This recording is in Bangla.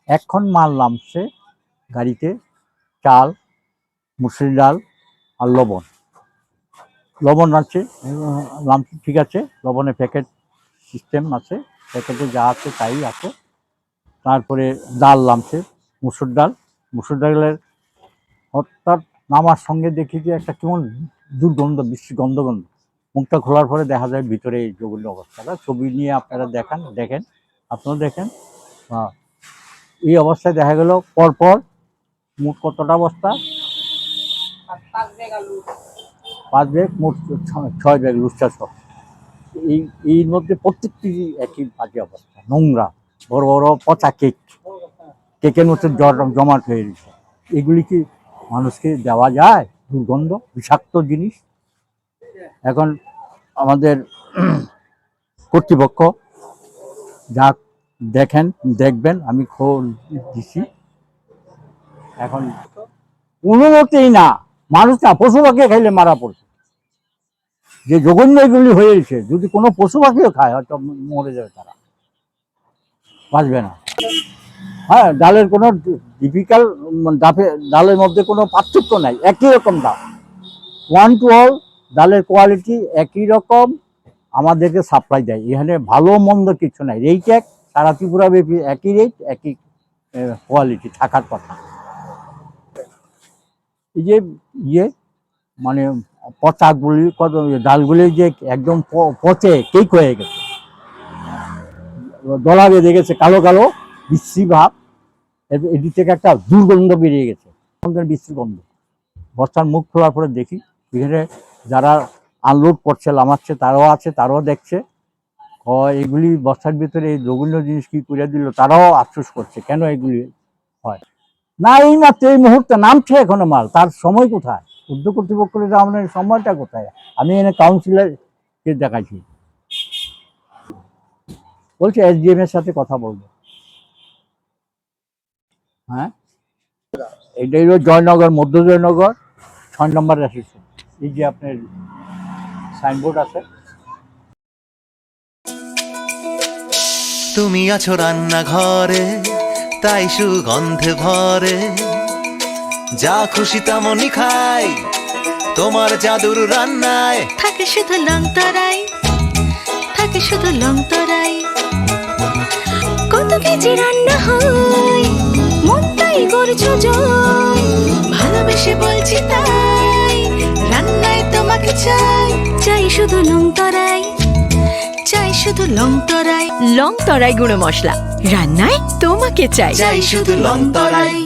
এখন মাল নামছে গাড়িতে, চাল, মুসুর ডাল আর লবণ। লবণ আছে, নামছে ঠিক আছে, লবণের প্যাকেট সিস্টেম আছে, প্যাকেটে যা আছে তাই আছে। তারপরে ডাল নামছে, মুসুর ডালের হঠাৎ নামার সঙ্গে দেখি যে একটা কেমন দুর্গন্ধ, বিশ্রী গন্ধ। মুখটা খোলার পরে দেখা যায় ভিতরে এই জঘন্য অবস্থাটা। ছবি নিয়ে আপনারা দেখেন, আপনারা দেখেন। এই অবস্থায় দেখা গেল পরপর মোট কতটা বস্তা, 5 ব্যাগ, মোট 6 ব্যাগ লুচ্চা সব। এর মধ্যে প্রত্যেকটি একই বাজে অবস্থা, নোংরা, বড় বড় পচা কেকের মধ্যে জমাট হয়ে গেছে। এগুলি কি মানুষকে দেওয়া যায়? দুর্গন্ধ, বিষাক্ত জিনিস। এখন আমাদের কর্তৃপক্ষ যা দেখবেন, আমি খবর দিচ্ছি। এখন কোনো মতেই না, মানুষ না, পশু পাখি খাইলে মারা পড়ছে। যে জঘন্য এগুলি হয়েছে, যদি কোনো পশু পাখিও খায় হয়তো মরে যাবে, তারা বাঁচবে না। হ্যাঁ, ডালের কোনো ডিফিকাল্ট, ডালের মধ্যে কোনো পার্থক্য নাই, একই রকম দাম, 1 to all। ডালের কোয়ালিটি একই রকম, আমাদেরকে সাপ্লাই দেয়। এখানে ভালো মন্দ কিছু নাই, রেট এক, সারা ত্রিপুরা ব্যাপী একই রেট, একই কোয়ালিটি থাকার কথা। এই যে মানে পচাগুলি, ডালগুলি যে একদম পচে কেক হয়ে গেছে, দলা বেঁধে গেছে, কালো কালো বিশ্রী ভাব। এদিক থেকে একটা দুর্গন্ধ বেরিয়ে গেছে, বিশ্রী গন্ধ। বস্তার মুখ খোলার পরে দেখি এখানে যারা আনলোড করছে, নামাচ্ছে, তারাও দেখছে। এগুলি বস্তার ভিতরে এই জঘন্য জিনিস কি করে দিল, তারাও আফসোস করছে কেন এগুলি হয় না। এই মাত্র এই মুহূর্তে নামছে এখনো মাল, তার সময় কোথায়? উদ্যোগ কর্তৃপক্ষের আমাদের সময়টা কোথায়? আমি এনে কাউন্সিলরকে দেখাইছি, বলছে SDM এর সাথে কথা বলবো। হ্যাঁ, এটাই হলো জয়নগর, মধ্য জয়নগর 6 নম্বর রেসিডেন্সি। এই যে আপনার সাইনবোর্ড আছে। তুমি আছো রান্নাঘরে, তাই সুগন্ধে ভরে, যা খুশি তেমনই খাই, তোমার জাদুর রান্নায় থাকে শুধু লং তরাই, থাকে শুধু লং তরাই। কত কেজি রান্না হয়, মনটাই করছো জয়, ভালোবেসে বলছি তাই, রান্নায় তোমাকে চাই, চাই শুধু লং তরাই, চাই শুধু লং তরাই। লং তরাই গুঁড়ো মশলা, রান্নায় তোমাকে চাই, চাই শুধু লং তরাই।